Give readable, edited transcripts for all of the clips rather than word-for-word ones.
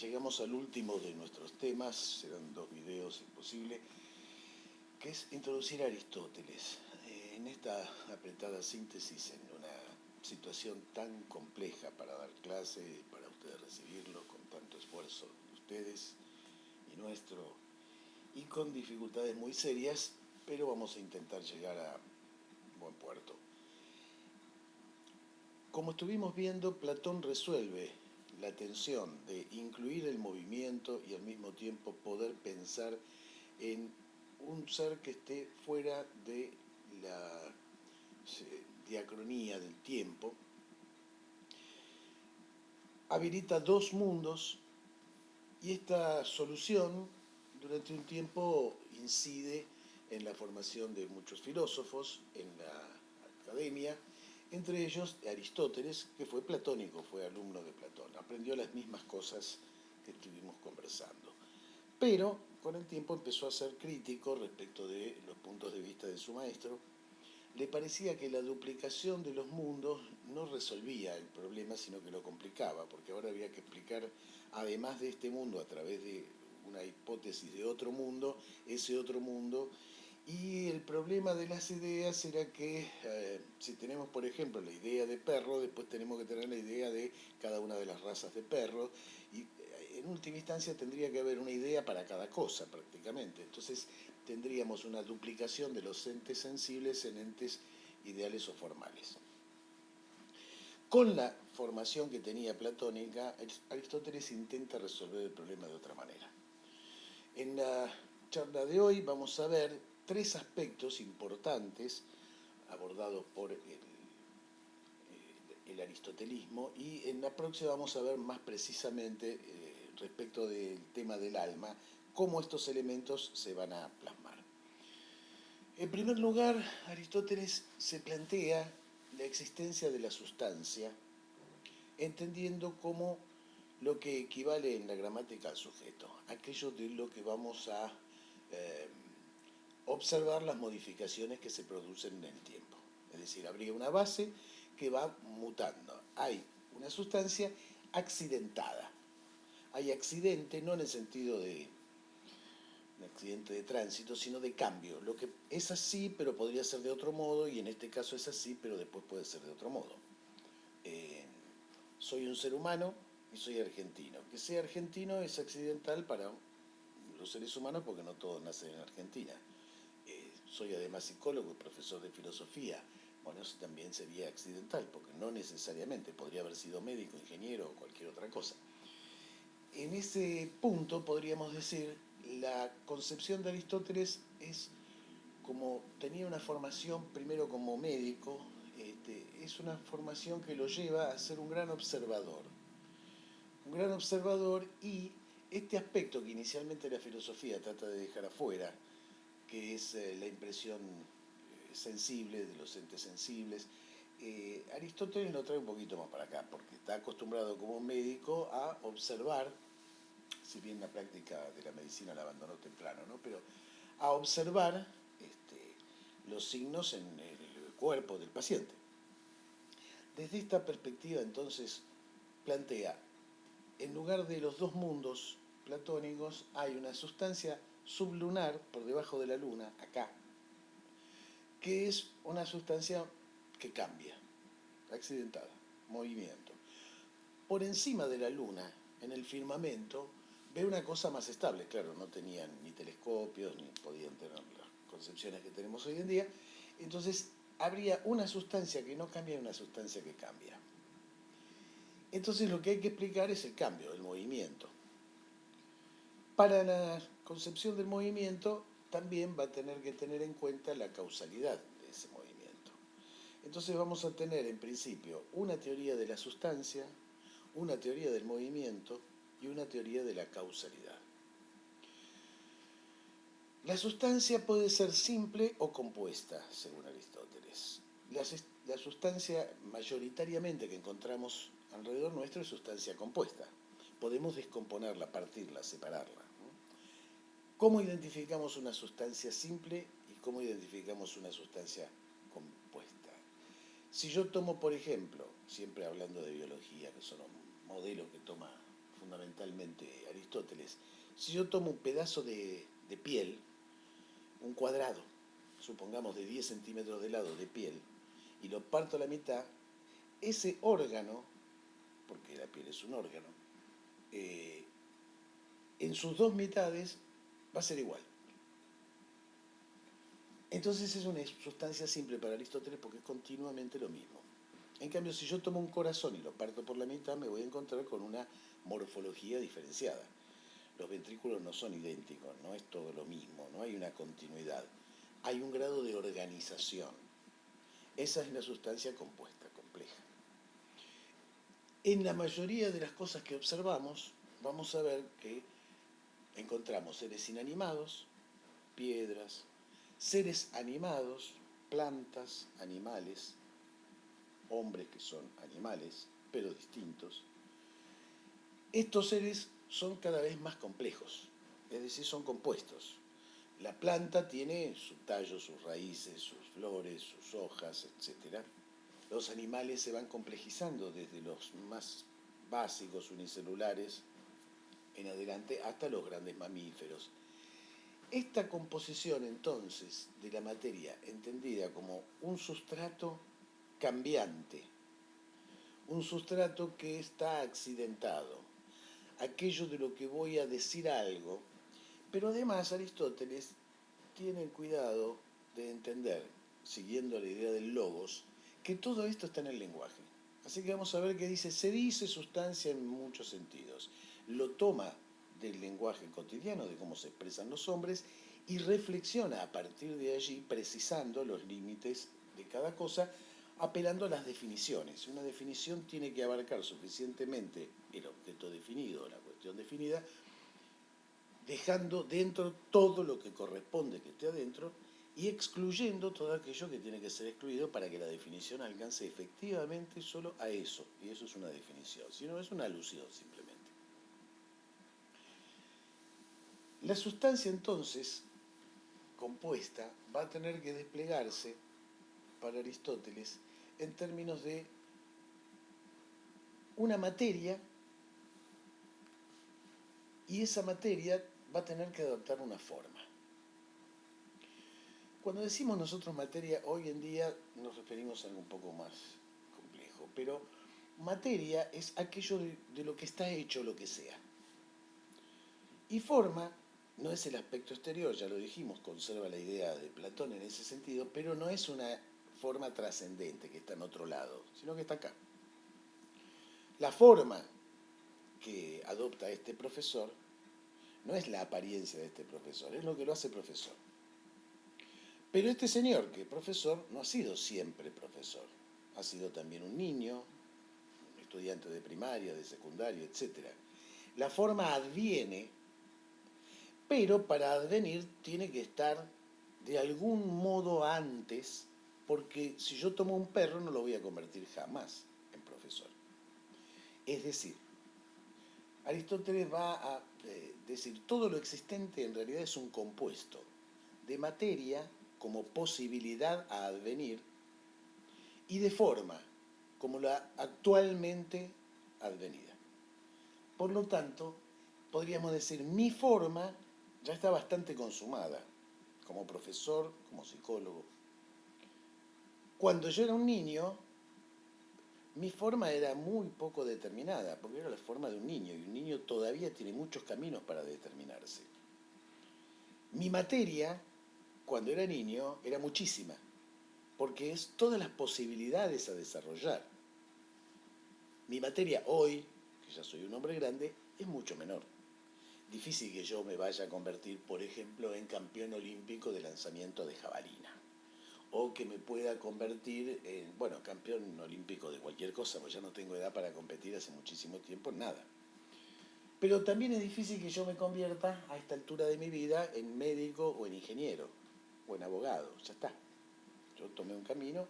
llegamos al último de nuestros temas, serán 2 videos imposible, que es introducir a Aristóteles. En esta apretada síntesis, en una situación tan compleja para dar clase, para ustedes recibirlo con tanto esfuerzo de ustedes y nuestro, y con dificultades muy serias, pero vamos a intentar llegar a buen puerto. Como estuvimos viendo, Platón resuelve la tensión de incluir el movimiento y al mismo tiempo poder pensar en un ser que esté fuera de la diacronía del tiempo. Habilita 2 mundos y esta solución durante un tiempo incide en la formación de muchos filósofos en la academia, entre ellos Aristóteles, que fue platónico, fue alumno de Platón, aprendió las mismas cosas que estuvimos conversando. Pero con el tiempo empezó a ser crítico respecto de los puntos de vista de su maestro. Le parecía que la duplicación de los mundos no resolvía el problema, sino que lo complicaba, porque ahora había que explicar, además de este mundo, a través de una hipótesis de otro mundo, ese otro mundo. Y el problema de las ideas era que si tenemos, por ejemplo, la idea de perro, después tenemos que tener la idea de cada una de las razas de perros, y en última instancia tendría que haber una idea para cada cosa prácticamente. Entonces tendríamos una duplicación de los entes sensibles en entes ideales o formales. Con la formación que tenía platónica, Aristóteles intenta resolver el problema de otra manera. En la charla de hoy vamos a ver 3 aspectos importantes abordados por el aristotelismo, y en la próxima vamos a ver más precisamente respecto del tema del alma, cómo estos elementos se van a plasmar. En primer lugar, Aristóteles se plantea la existencia de la sustancia, entendiendo como lo que equivale en la gramática al sujeto, aquello de lo que vamos a observar las modificaciones que se producen en el tiempo. Es decir, habría una base que va mutando. Hay una sustancia accidentada. Hay accidente no en el sentido de un accidente de tránsito, sino de cambio. Lo que es así, pero podría ser de otro modo, y en este caso es así, pero después puede ser de otro modo. Soy un ser humano y soy argentino. Que sea argentino es accidental para los seres humanos porque no todos nacen en Argentina. Soy además psicólogo y profesor de filosofía. Bueno, eso también sería accidental, porque no necesariamente, podría haber sido médico, ingeniero o cualquier otra cosa. En ese punto podríamos decir, la concepción de Aristóteles es, como tenía una formación primero como médico, es una formación que lo lleva a ser un gran observador. Un gran observador, y este aspecto que inicialmente la filosofía trata de dejar afuera, que es la impresión sensible de los entes sensibles, Aristóteles lo trae un poquito más para acá, porque está acostumbrado como médico a observar, si bien la práctica de la medicina la abandonó temprano, ¿no? Pero a observar los signos en el cuerpo del paciente. Desde esta perspectiva, entonces, plantea, en lugar de los 2 mundos platónicos, hay una sustancia sublunar por debajo de la luna, acá, que es una sustancia que cambia, accidentada, movimiento. Por encima de la luna, en el firmamento, ve una cosa más estable. Claro, no tenían ni telescopios, ni podían tener las concepciones que tenemos hoy en día. Entonces, habría una sustancia que no cambia y una sustancia que cambia. Entonces, lo que hay que explicar es el cambio, el movimiento. Para la concepción del movimiento, también va a tener que tener en cuenta la causalidad de ese movimiento. Entonces vamos a tener, en principio, una teoría de la sustancia, una teoría del movimiento y una teoría de la causalidad. La sustancia puede ser simple o compuesta, según Aristóteles. La sustancia mayoritariamente que encontramos alrededor nuestro es sustancia compuesta. Podemos descomponerla, partirla, separarla. ¿Cómo identificamos una sustancia simple y cómo identificamos una sustancia compuesta? Si yo tomo, por ejemplo, siempre hablando de biología, que son un modelo que toma fundamentalmente Aristóteles. Si yo tomo un pedazo de piel, un cuadrado, supongamos de 10 centímetros de lado de piel, y lo parto a la mitad, ese órgano, porque la piel es un órgano, eh, en sus dos mitades va a ser igual. Entonces es una sustancia simple para Aristóteles porque es continuamente lo mismo. En cambio, si yo tomo un corazón y lo parto por la mitad, me voy a encontrar con una morfología diferenciada. Los ventrículos no son idénticos, no es todo lo mismo, no hay una continuidad. Hay un grado de organización. Esa es una sustancia compuesta, compleja. En la mayoría de las cosas que observamos, vamos a ver que encontramos seres inanimados, piedras, seres animados, plantas, animales, hombres que son animales, pero distintos. Estos seres son cada vez más complejos, es decir, son compuestos. La planta tiene su tallo, sus raíces, sus flores, sus hojas, etc. Los animales se van complejizando desde los más básicos, unicelulares, en adelante, hasta los grandes mamíferos. Esta composición, entonces, de la materia, entendida como un sustrato cambiante, un sustrato que está accidentado, aquello de lo que voy a decir algo, pero además Aristóteles tiene el cuidado de entender, siguiendo la idea del logos, que todo esto está en el lenguaje. Así que vamos a ver que dice, se dice sustancia en muchos sentidos. Lo toma del lenguaje cotidiano, de cómo se expresan los hombres, y reflexiona a partir de allí, precisando los límites de cada cosa, apelando a las definiciones. Una definición tiene que abarcar suficientemente el objeto definido, la cuestión definida, dejando dentro todo lo que corresponde que esté adentro y excluyendo todo aquello que tiene que ser excluido para que la definición alcance efectivamente solo a eso. Y eso es una definición, si no es una alusión simplemente. La sustancia entonces compuesta va a tener que desplegarse para Aristóteles en términos de una materia, y esa materia va a tener que adoptar una forma. Cuando decimos nosotros materia, hoy en día nos referimos a algo un poco más complejo, pero materia es aquello de lo que está hecho lo que sea. Y forma no es el aspecto exterior, ya lo dijimos, conserva la idea de Platón en ese sentido, pero no es una forma trascendente que está en otro lado, sino que está acá. La forma que adopta este profesor no es la apariencia de este profesor, es lo que lo hace profesor. Pero este señor, que es profesor, no ha sido siempre profesor. Ha sido también un niño, un estudiante de primaria, de secundaria, etc. La forma adviene, pero para advenir tiene que estar de algún modo antes, porque si yo tomo un perro no lo voy a convertir jamás en profesor. Es decir, Aristóteles va a decir, todo lo existente en realidad es un compuesto de materia como posibilidad a advenir y de forma como la actualmente advenida. Por lo tanto, podríamos decir, mi forma ya está bastante consumada, como profesor, como psicólogo. Cuando yo era un niño, mi forma era muy poco determinada, porque era la forma de un niño, y un niño todavía tiene muchos caminos para determinarse. Mi materia, cuando era niño, era muchísima, porque es todas las posibilidades a desarrollar. Mi materia hoy, que ya soy un hombre grande, es mucho menor. Difícil que yo me vaya a convertir, por ejemplo, en campeón olímpico de lanzamiento de jabalina. O que me pueda convertir en, bueno, campeón olímpico de cualquier cosa, pues ya no tengo edad para competir hace muchísimo tiempo en nada. Pero también es difícil que yo me convierta a esta altura de mi vida en médico o en ingeniero o en abogado. Ya está. Yo tomé un camino.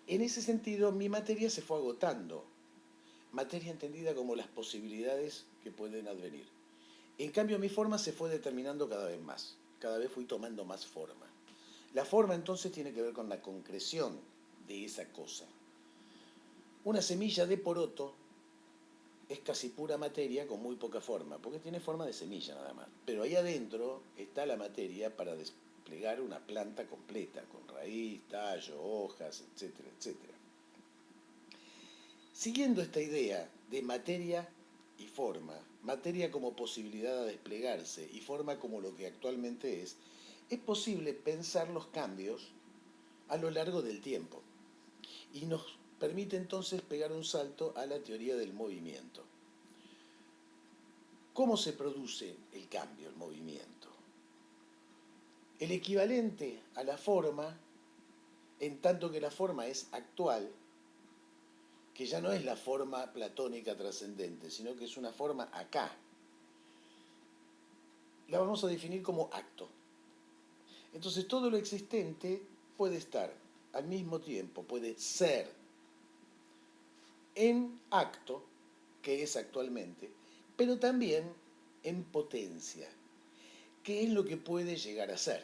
En ese sentido, mi materia se fue agotando. Materia entendida como las posibilidades que pueden advenir. En cambio, mi forma se fue determinando cada vez más. Cada vez fui tomando más forma. La forma entonces tiene que ver con la concreción de esa cosa. Una semilla de poroto es casi pura materia con muy poca forma, porque tiene forma de semilla nada más. Pero ahí adentro está la materia para desplegar una planta completa, con raíz, tallo, hojas, etcétera, etcétera. Siguiendo esta idea de materia y forma, materia como posibilidad a desplegarse y forma como lo que actualmente es posible pensar los cambios a lo largo del tiempo y nos permite entonces pegar un salto a la teoría del movimiento. ¿Cómo se produce el cambio, el movimiento? El equivalente a la forma, en tanto que la forma es actual, que ya no es la forma platónica trascendente, sino que es una forma acá, la vamos a definir como acto. Entonces todo lo existente puede estar al mismo tiempo, puede ser en acto, que es actualmente, pero también en potencia, que es lo que puede llegar a ser.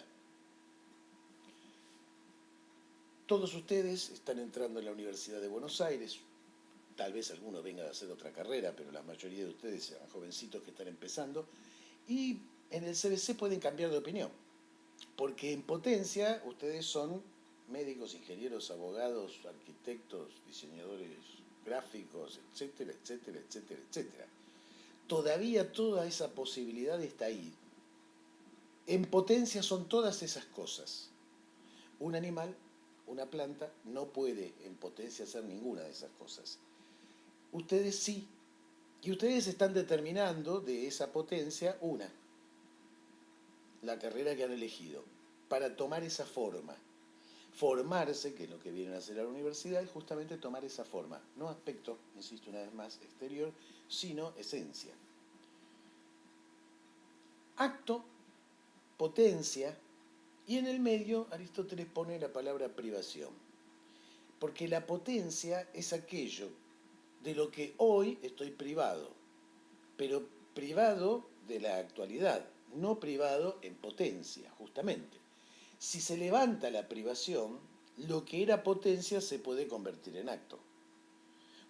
Todos ustedes están entrando en la Universidad de Buenos Aires, tal vez algunos vengan a hacer otra carrera, pero la mayoría de ustedes sean jovencitos que están empezando, y en el CBC pueden cambiar de opinión, porque en potencia ustedes son médicos, ingenieros, abogados, arquitectos, diseñadores gráficos, etcétera, etcétera, etcétera, etcétera. Todavía toda esa posibilidad está ahí. En potencia son todas esas cosas. Un animal, una planta, no puede en potencia hacer ninguna de esas cosas. Ustedes sí. Y ustedes están determinando de esa potencia una, la carrera que han elegido, para tomar esa forma. Formarse, que es lo que vienen a hacer a la universidad, es justamente tomar esa forma. No aspecto, insisto una vez más, exterior, sino esencia. Acto, potencia, y en el medio Aristóteles pone la palabra privación. Porque la potencia es aquello de lo que hoy estoy privado, pero privado de la actualidad, no privado en potencia, justamente. Si se levanta la privación, lo que era potencia se puede convertir en acto.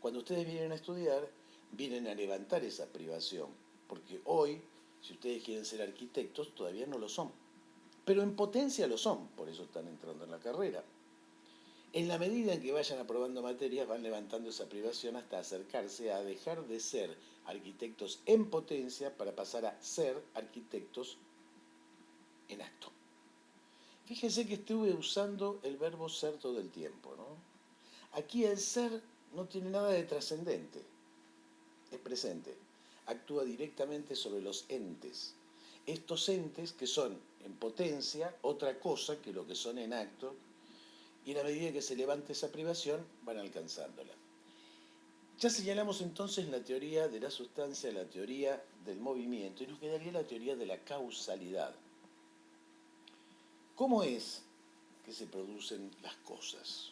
Cuando ustedes vienen a estudiar, vienen a levantar esa privación, porque hoy, si ustedes quieren ser arquitectos, todavía no lo son. Pero en potencia lo son, por eso están entrando en la carrera. En la medida en que vayan aprobando materias, van levantando esa privación hasta acercarse a dejar de ser arquitectos en potencia para pasar a ser arquitectos en acto. Fíjense que estuve usando el verbo ser todo el tiempo, ¿no? Aquí el ser no tiene nada de trascendente, es presente. Actúa directamente sobre los entes. Estos entes que son en potencia otra cosa que lo que son en acto, y a la medida que se levante esa privación van alcanzándola. Ya señalamos entonces la teoría de la sustancia, la teoría del movimiento, y nos quedaría la teoría de la causalidad. ¿Cómo es que se producen las cosas?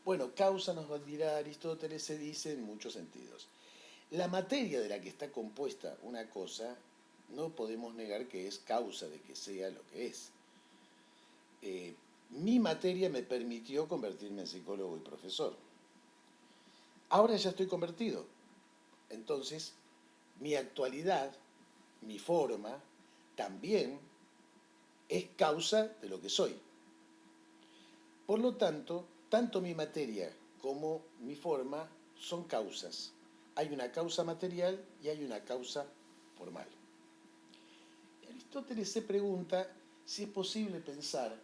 Bueno, causa, nos dirá Aristóteles, se dice en muchos sentidos. La materia de la que está compuesta una cosa, no podemos negar que es causa de que sea lo que es. Mi materia me permitió convertirme en psicólogo y profesor. Ahora ya estoy convertido. Entonces, mi actualidad, mi forma, también es causa de lo que soy. Por lo tanto, tanto mi materia como mi forma son causas. Hay una causa material y hay una causa formal. Aristóteles se pregunta si es posible pensar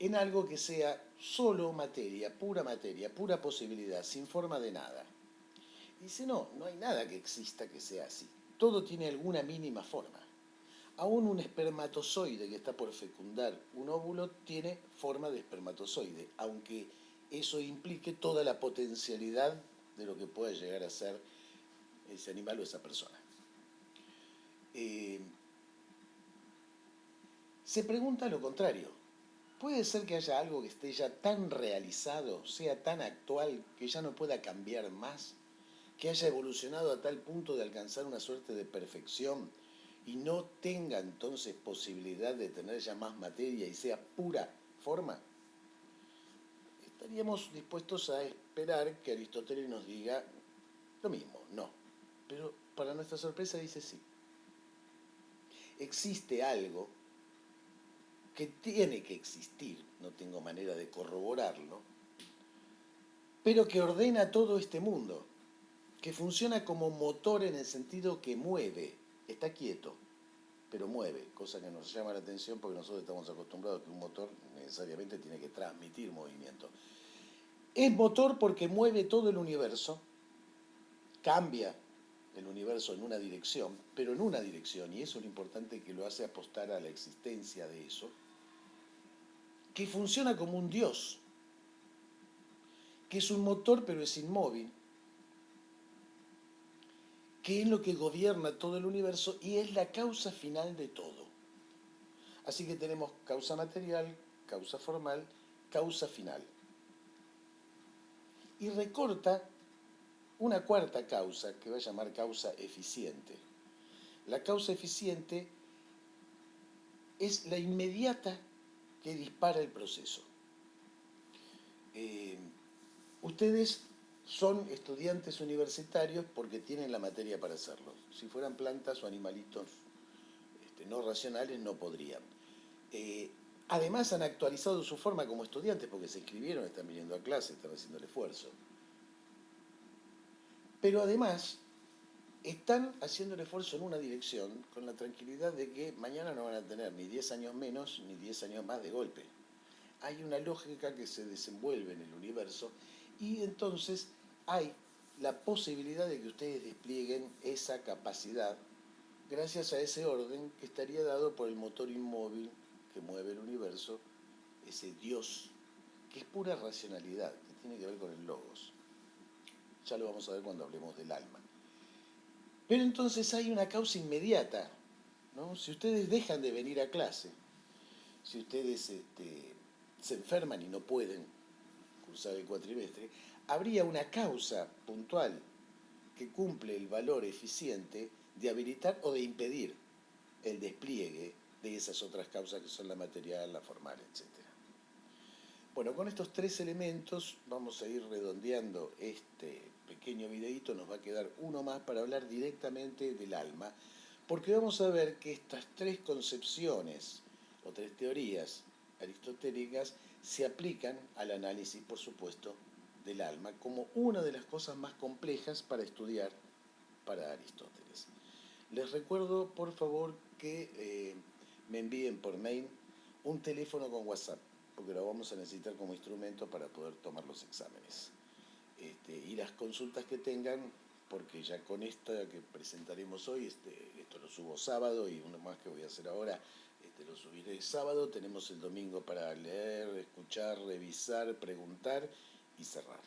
en algo que sea solo materia, pura posibilidad, sin forma de nada. Y dice, no, no hay nada que exista que sea así. Todo tiene alguna mínima forma. Aún un espermatozoide que está por fecundar un óvulo tiene forma de espermatozoide, aunque eso implique toda la potencialidad de lo que pueda llegar a ser ese animal o esa persona. Se pregunta lo contrario. ¿Puede ser que haya algo que esté ya tan realizado, sea tan actual, que ya no pueda cambiar más? ¿Que haya evolucionado a tal punto de alcanzar una suerte de perfección y no tenga entonces posibilidad de tener ya más materia y sea pura forma? Estaríamos dispuestos a esperar que Aristóteles nos diga lo mismo, no. Pero para nuestra sorpresa dice sí. Existe algo que tiene que existir, no tengo manera de corroborarlo, pero que ordena todo este mundo, que funciona como motor en el sentido que mueve, está quieto, pero mueve, cosa que nos llama la atención porque nosotros estamos acostumbrados a que un motor necesariamente tiene que transmitir movimiento. Es motor porque mueve todo el universo, cambia el universo en una dirección, pero en una dirección, y eso es lo importante que lo hace apostar a la existencia de eso, que funciona como un dios, que es un motor pero es inmóvil, que es lo que gobierna todo el universo y es la causa final de todo. Así que tenemos causa material, causa formal, causa final. Y recorta una cuarta causa que va a llamar causa eficiente. La causa eficiente es la inmediata que dispara el proceso. Ustedes son estudiantes universitarios porque tienen la materia para hacerlo. Si fueran plantas o animalitos no racionales no podrían. Además han actualizado su forma como estudiantes porque se inscribieron, están viniendo a clase, están haciendo el esfuerzo. Pero además están haciendo el esfuerzo en una dirección con la tranquilidad de que mañana no van a tener ni 10 años menos ni 10 años más de golpe. Hay una lógica que se desenvuelve en el universo y entonces hay la posibilidad de que ustedes desplieguen esa capacidad gracias a ese orden que estaría dado por el motor inmóvil que mueve el universo, ese Dios, que es pura racionalidad, que tiene que ver con el logos. Ya lo vamos a ver cuando hablemos del alma. Pero entonces hay una causa inmediata, ¿no? Si ustedes dejan de venir a clase, si ustedes se enferman y no pueden cursar el cuatrimestre, habría una causa puntual que cumple el valor eficiente de habilitar o de impedir el despliegue de esas otras causas que son la material, la formal, etc. Bueno, con estos tres elementos vamos a ir redondeando este pequeño videíto, nos va a quedar uno más para hablar directamente del alma, porque vamos a ver que estas tres concepciones o tres teorías aristotélicas se aplican al análisis, por supuesto, del alma como una de las cosas más complejas para estudiar para Aristóteles. Les recuerdo, por favor, que me envíen por mail un teléfono con WhatsApp, porque lo vamos a necesitar como instrumento para poder tomar los exámenes. Y las consultas que tengan, porque ya con esta que presentaremos hoy, esto lo subo sábado y uno más que voy a hacer ahora, lo subiré sábado, tenemos el domingo para leer, escuchar, revisar, preguntar y cerrar.